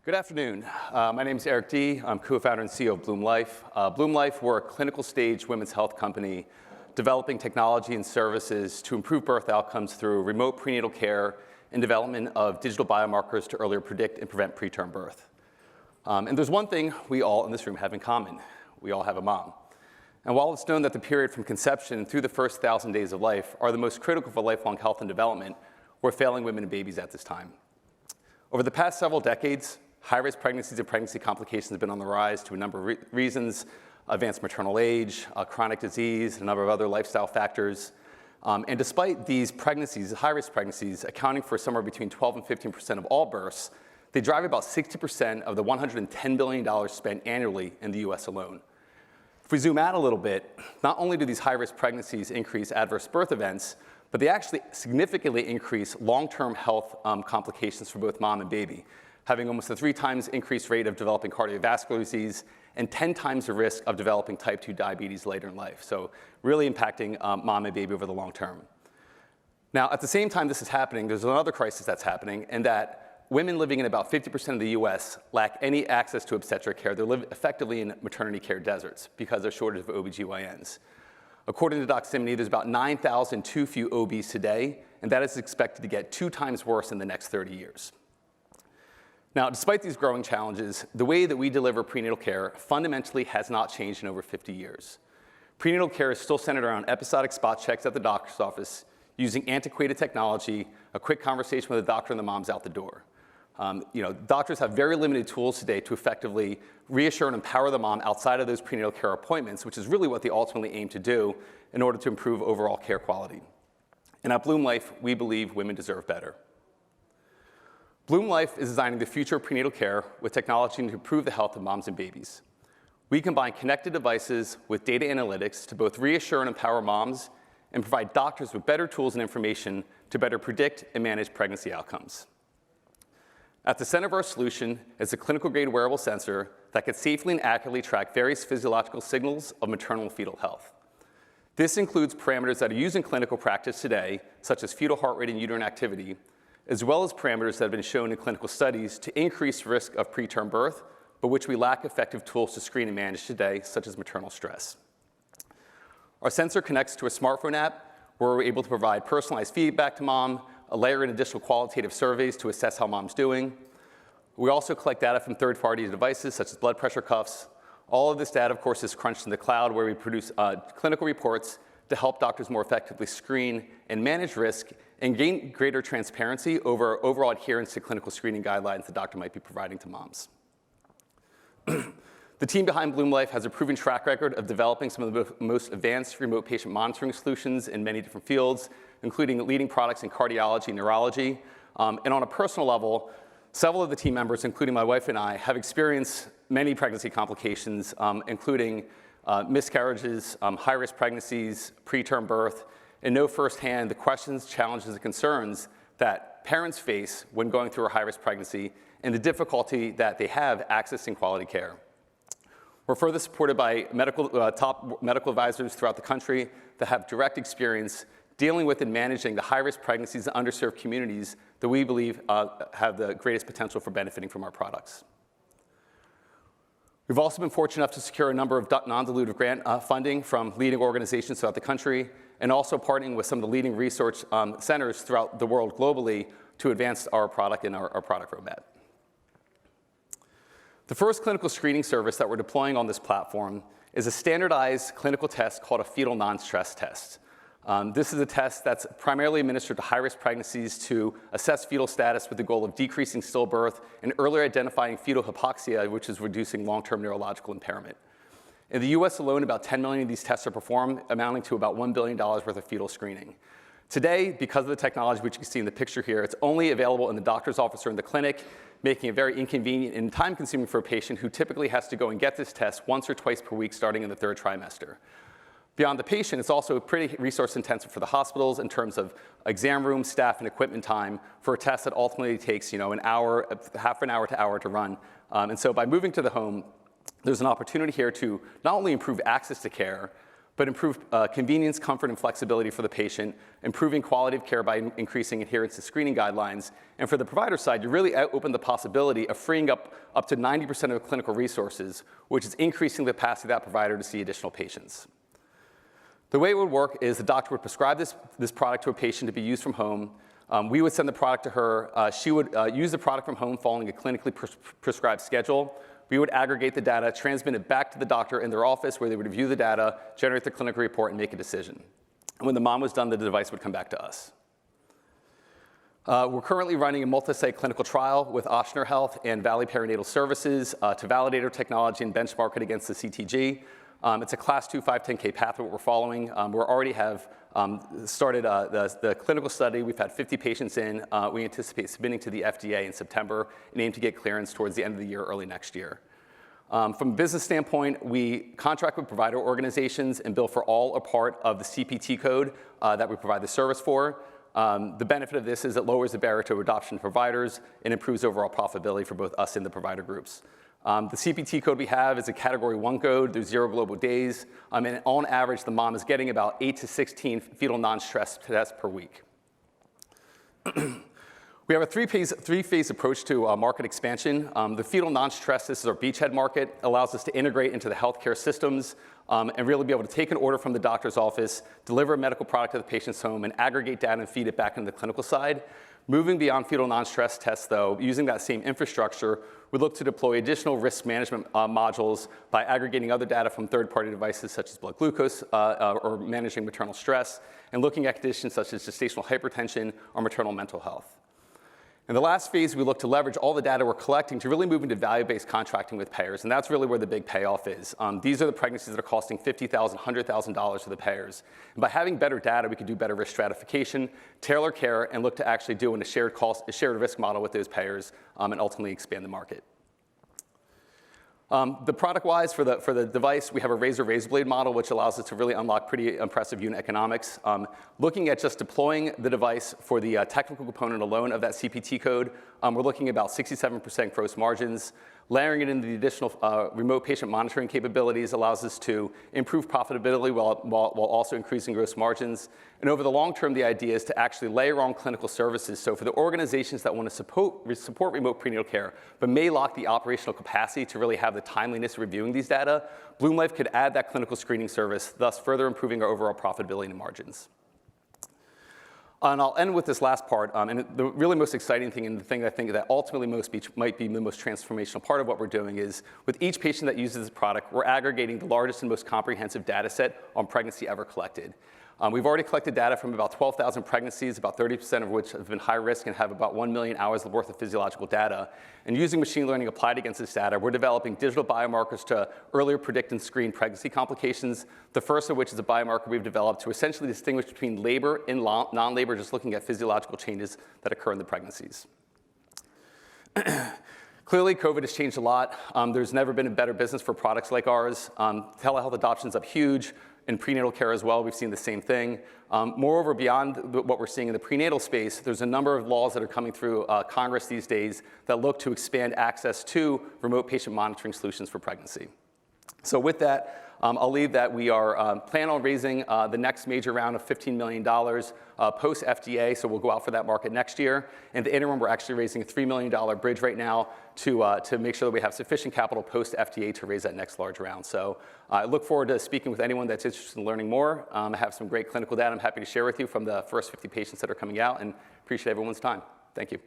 Good afternoon. My name is Eric D. I'm co-founder and CEO of Bloom Life. Bloom Life, we're a clinical stage women's health company developing technology and services to improve birth outcomes through remote prenatal care and development of digital biomarkers to earlier predict and prevent preterm birth. And there's one thing we all in this room have in common. We all have a mom. And while it's known that the period from conception through the first 1,000 days of life are the most critical for lifelong health and development, we're failing women and babies at this time. Over the past several decades, high-risk pregnancies and pregnancy complications have been on the rise to a number of reasons: advanced maternal age, chronic disease, a number of other lifestyle factors. And despite these pregnancies, high-risk pregnancies, accounting for somewhere between 12 and 15% of all births, they drive about 60% of the $110 billion spent annually in the US alone. If we zoom out a little bit, not only do these high-risk pregnancies increase adverse birth events, but they actually significantly increase long-term health complications for both mom and baby, having almost a 3 times increased rate of developing cardiovascular disease and 10 times the risk of developing type 2 diabetes later in life. So really impacting mom and baby over the long term. Now, at the same time this is happening, there's another crisis that's happening, and that women living in about 50% of the US lack any access to obstetric care. They live effectively in maternity care deserts because of shortage of OBGYNs. According to Doximity, there's about 9,000 too few OBs today, and that is expected to get 2 times worse in the next 30 years. Now, despite these growing challenges, the way that we deliver prenatal care fundamentally has not changed in over 50 years. Prenatal care is still centered around episodic spot checks at the doctor's office, using antiquated technology, a quick conversation with the doctor, and the mom's out the door. Doctors have very limited tools today to effectively reassure and empower the mom outside of those prenatal care appointments, which is really what they ultimately aim to do in order to improve overall care quality. And at Bloom Life, we believe women deserve better. Bloom Life is designing the future of prenatal care with technology to improve the health of moms and babies. We combine connected devices with data analytics to both reassure and empower moms and provide doctors with better tools and information to better predict and manage pregnancy outcomes. At the center of our solution is a clinical-grade wearable sensor that can safely and accurately track various physiological signals of maternal and fetal health. This includes parameters that are used in clinical practice today, such as fetal heart rate and uterine activity, as well as parameters that have been shown in clinical studies to increase risk of preterm birth, but which we lack effective tools to screen and manage today, such as maternal stress. Our sensor connects to a smartphone app where we're able to provide personalized feedback to mom, layer in additional qualitative surveys to assess how mom's doing. We also collect data from third-party devices, such as blood pressure cuffs. All of this data, of course, is crunched in the cloud where we produce clinical reports to help doctors more effectively screen and manage risk and gain greater transparency over overall adherence to clinical screening guidelines the doctor might be providing to moms. The team behind Bloom Life has a proven track record of developing some of the most advanced remote patient monitoring solutions in many different fields, including leading products in cardiology and neurology. And on a personal level, several of the team members, including my wife and I, have experienced many pregnancy complications, including miscarriages, high-risk pregnancies, preterm birth, and know firsthand the questions, challenges, and concerns that parents face when going through a high-risk pregnancy and the difficulty that they have accessing quality care. We're further supported by top medical advisors throughout the country that have direct experience dealing with and managing the high-risk pregnancies and underserved communities that we believe have the greatest potential for benefiting from our products. We've also been fortunate enough to secure a number of non-dilutive grant funding from leading organizations throughout the country, and also partnering with some of the leading research centers throughout the world globally to advance our product and our product roadmap. The first clinical screening service that we're deploying on this platform is a standardized clinical test called a fetal non-stress test. This is a test that's primarily administered to high-risk pregnancies to assess fetal status with the goal of decreasing stillbirth and earlier identifying fetal hypoxia, which is reducing long-term neurological impairment. In the US alone, about 10 million of these tests are performed, amounting to about $1 billion worth of fetal screening. Today, because of the technology, which you can see in the picture here, it's only available in the doctor's office or in the clinic, making it very inconvenient and time-consuming for a patient who typically has to go and get this test once or twice per week starting in the 3rd trimester. Beyond the patient, it's also pretty resource-intensive for the hospitals in terms of exam room, staff, and equipment time for a test that ultimately takes an hour, half an hour to hour to run. And so by moving to the home, there's an opportunity here to not only improve access to care, but improve convenience, comfort, and flexibility for the patient, improving quality of care by increasing adherence to screening guidelines. And for the provider side, you really open the possibility of freeing up to 90% of clinical resources, which is increasing the capacity of that provider to see additional patients. The way it would work is the doctor would prescribe this product to a patient to be used from home. We would send the product to her. She would use the product from home following a clinically prescribed schedule. We would aggregate the data, transmit it back to the doctor in their office where they would review the data, generate the clinical report, and make a decision. And when the mom was done, the device would come back to us. We're currently running a multi-site clinical trial with Ochsner Health and Valley Perinatal Services to validate our technology and benchmark it against the CTG. It's a Class 2 510(k) pathway we're following. We already have started the clinical study. We've had 50 patients in. We anticipate submitting to the FDA in September and aim to get clearance towards the end of the year, early next year. From a business standpoint, we contract with provider organizations and bill for all or part of the CPT code that we provide the service for. The benefit of this is it lowers the barrier to adoption to providers and improves overall profitability for both us and the provider groups. The CPT code we have is a Category 1 code. There's 0 global days. And on average, the mom is getting about 8 to 16 fetal non-stress tests per week. We have a three-phase approach to market expansion. The fetal non-stress, this is our beachhead market, allows us to integrate into the healthcare systems and really be able to take an order from the doctor's office, deliver a medical product to the patient's home, and aggregate data and feed it back into the clinical side. Moving beyond fetal non-stress tests, though, using that same infrastructure, we look to deploy additional risk management modules by aggregating other data from third-party devices such as blood glucose or managing maternal stress, and looking at conditions such as gestational hypertension or maternal mental health. In the last phase, we look to leverage all the data we're collecting to really move into value-based contracting with payers, and that's really where the big payoff is. These are the pregnancies that are costing $50,000, $100,000 to the payers. And by having better data, we can do better risk stratification, tailor care, and look to actually do a shared risk model with those payers and ultimately expand the market. The product-wise, for the device, we have a razor blade model, which allows us to really unlock pretty impressive unit economics. Looking at just deploying the device for the technical component alone of that CPT code, we're looking at about 67% gross margins. Layering it into the additional remote patient monitoring capabilities allows us to improve profitability while also increasing gross margins. And over the long term, the idea is to actually layer on clinical services. So for the organizations that want to support remote prenatal care, but may lack the operational capacity to really have the timeliness of reviewing these data, Bloom Life could add that clinical screening service, thus further improving our overall profitability and margins. And I'll end with this last part, and the really most exciting thing, and the thing I think that ultimately might be the most transformational part of what we're doing is, with each patient that uses this product, we're aggregating the largest and most comprehensive data set on pregnancy ever collected. We've already collected data from about 12,000 pregnancies, about 30% of which have been high risk and have about 1 million hours worth of physiological data. And using machine learning applied against this data, we're developing digital biomarkers to earlier predict and screen pregnancy complications, the first of which is a biomarker we've developed to essentially distinguish between labor and non-labor, just looking at physiological changes that occur in the pregnancies. Clearly, COVID has changed a lot. There's never been a better business for products like ours. Telehealth adoption's up huge. In prenatal care as well, we've seen the same thing. Moreover, beyond what we're seeing in the prenatal space, there's a number of laws that are coming through Congress these days that look to expand access to remote patient monitoring solutions for pregnancy. So with that, I'll leave that we are planning on raising the next major round of $15 million post-FDA, so we'll go out for that market next year. In the interim, we're actually raising a $3 million bridge right now to make sure that we have sufficient capital post-FDA to raise that next large round. So I look forward to speaking with anyone that's interested in learning more. I have some great clinical data I'm happy to share with you from the first 50 patients that are coming out, and appreciate everyone's time. Thank you.